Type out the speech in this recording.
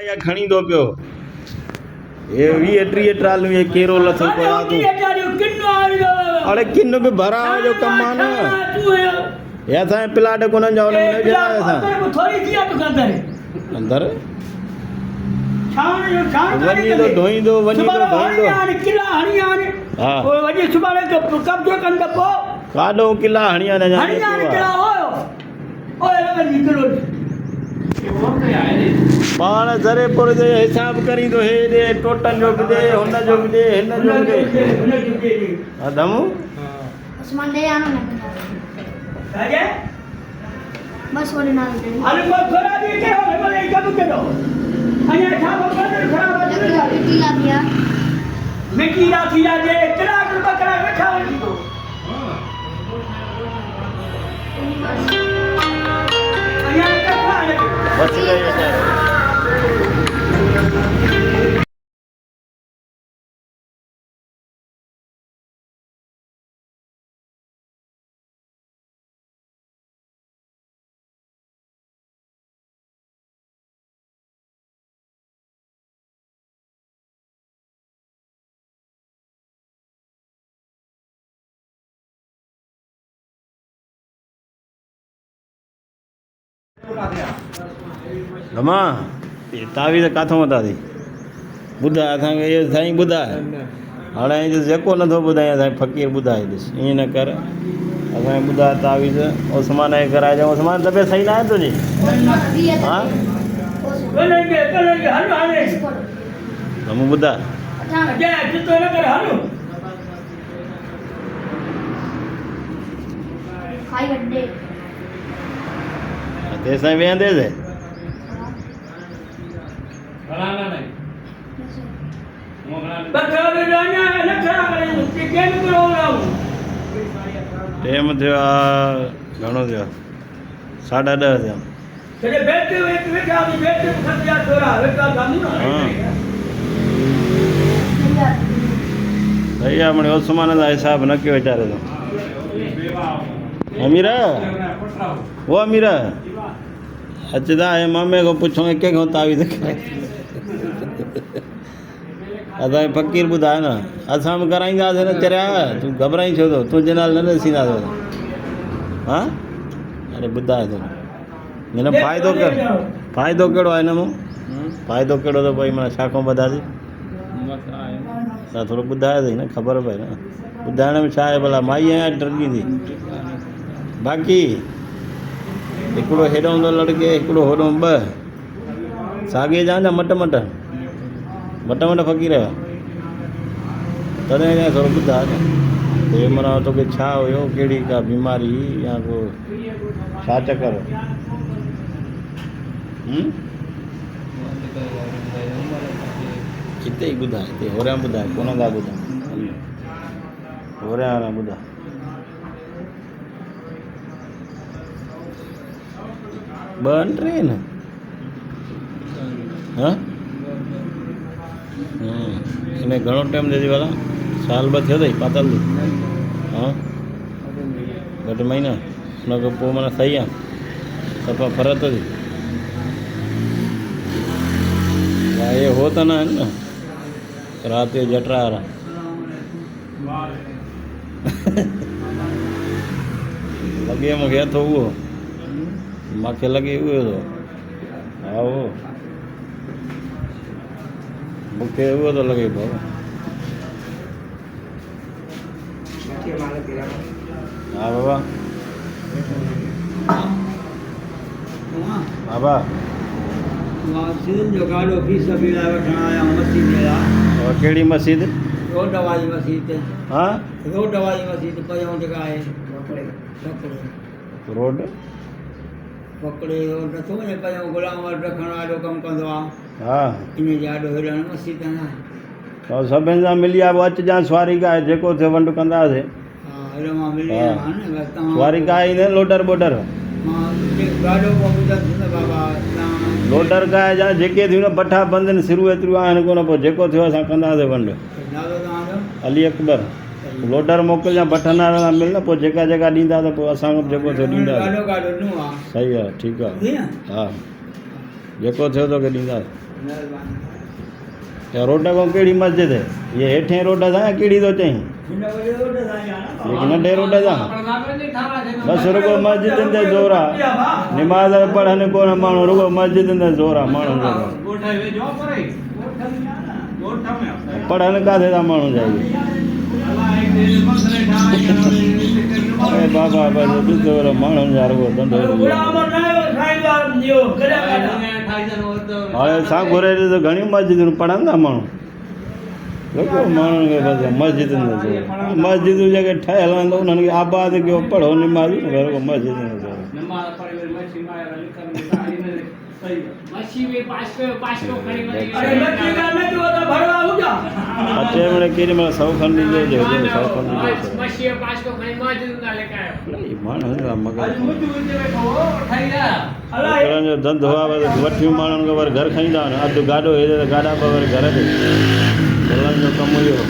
या खणी दो पियो ये 20-30 ट्रालियूं ये केरो लथो पियो आहे तूं अरे किन बि भरा जो कम आहे न ये असांजे प्लाट कोन जा हुन में न ॼाए असां अंदर वञी तो धोईंदो हा काॾो किला हणी आने पाण जरेपुर जे हिसाब करी तो हे दे टोटन जो बि दे हुन जो बि दे हिन जो बि दे हा दमू उस्मान दे आनो न काजे बस वडे ना दे अरे को थोड़ा दे के हो भले कब के दो अया छा खराब मिट्टी ला दिया मिट्टी ला दिया दे करा बकरा रखा वनी तो अया कथा बस ले रमा तावीज़ काथों वठा थी ॿुधाए असांखे इहो साईं ॿुधाए हाणे जेको नथो ॿुधाए असांखे फ़क़ीर ॿुधाए ॾिस ईअं न कर असांखे ॿुधाए तावीज़ उस्मान खे कराए ॾियूं उस्मान तबियत सही न आहे तुंहिंजी हा मूं ॿुधाए तेसां वेहंदेसि टेम थियो आहे घणो थियो 10:30 थिया सही आहे मिड़ई उस्मान जा हिसाब न कयो वीचारे तो अमीर वो अमीर अचदा है मामे को पुछो एक को तावीज़ असांखे फ़क़ीर ॿुधाए न असां बि कराईंदासीं न चरिया तूं घबराई छो थो तुंहिंजे नाल न ॾसींदासीं हा अरे ॿुधाए थो हिन फ़ाइदो कहिड़ो आहे हिन मां फ़ाइदो कहिड़ो थो भई माना छा खां ॿधासीं थोरो ॿुधाए न ख़बर पए न ॿुधाइण में छा आहे भला माई आहियां डरगी थी बाक़ी हिकिड़ो हेॾो हूंदो लड़के हिकिड़ो होॾो ॿ साॻे जा न मट फ़क़ीर तॾहिं अञा थोरो ॿुधाए न हे माना तोखे छा हुयो कहिड़ी का बीमारी या को छा चकर हिते ई ॿुधाए हिते होरियां ॿुधाए कोन था ॿुधाए होरियां ॿुधाए ॿ टे न हा हिन घणो टाइम दे दी वाला साल ॿ थियो अथई पातल थी हा 2 महीना हुन खां पोइ माना सही आहे सफ़ा फ़र्क़ थी ये हो त न आहिनि न राति जो जटरा वारा लॻे मूंखे हथो उहो मूंखे लॻे उहो थो हा उहो मूंखे उहो थो लॻे पियो हा बाबा बाबा जो गाॾो फीस बि लाइ वठणु आया मस्जिद लाइ कहिड़ी मस्जिद रोड वारी मस्जिद हा रोड वारी मस्जिद परियों जेका आहे रोड पकड़े रोड नथो वञे परियों गुलाम वटि रखणु ॾाढो कमु कंदो आहे हा इन जे ॾाढो हेॾण मस्जिद न सभिनि सां मिली आहे अचिजांइ सवारी का जेको थियो वंड कंदासीं हा हेॾो मां मिली सवारी का ईंदे लोडर बोडर लोडर का जा जेके थियूं न बठा बंदि आहिनि सिरू एतिरियूं आहिनि कोन पोइ जेको थियो असां कंदासीं वंड अली अकबर लोडर मोकिलिजा बठन वारा मिल न पोइ जेका जेका ॾींदा त पोइ असां जेको थियो ॾींदा सही आहे ठीकु आहे हा जेको थियो तोखे ॾींदा क्या रोड को केड़ी मस्जिद है ये हेठे रोड था केड़ी तो चई लेकिन नंढे रोड था बस रुगो मस्जिद ते जोरा नमाज पढ़न कोन माण्हू रुगो मस्जिद ते जोरा माण्हू पढ़न काथे था माण्हू जाई अरे बाबा बस ॾिसो माण्हुनि जा रुगो धंधो हाणे असां घुरे ॾिसो घणियूं मस्जिदूं पढ़नि था माण्हू रुगो माण्हुनि खे बसि मस्जिदुनि जो मस्जिदूं जेके ठहियल आहिनि त उन्हनि खे आबाद कयो पढ़ो निमाज़ रुगो मस्जिदुनि जो अचे मिड़े केॾी महिल सौ खनि ॾिजो सौ खनि माण्हुनि जा मगज जो धंधो आहे बसि वठियूं माण्हुनि खे वरी घर खाईंदा आहिनि अधु गाॾो हेॾे त गाॾा पिया वरी घर ते हलण जो कमु इहो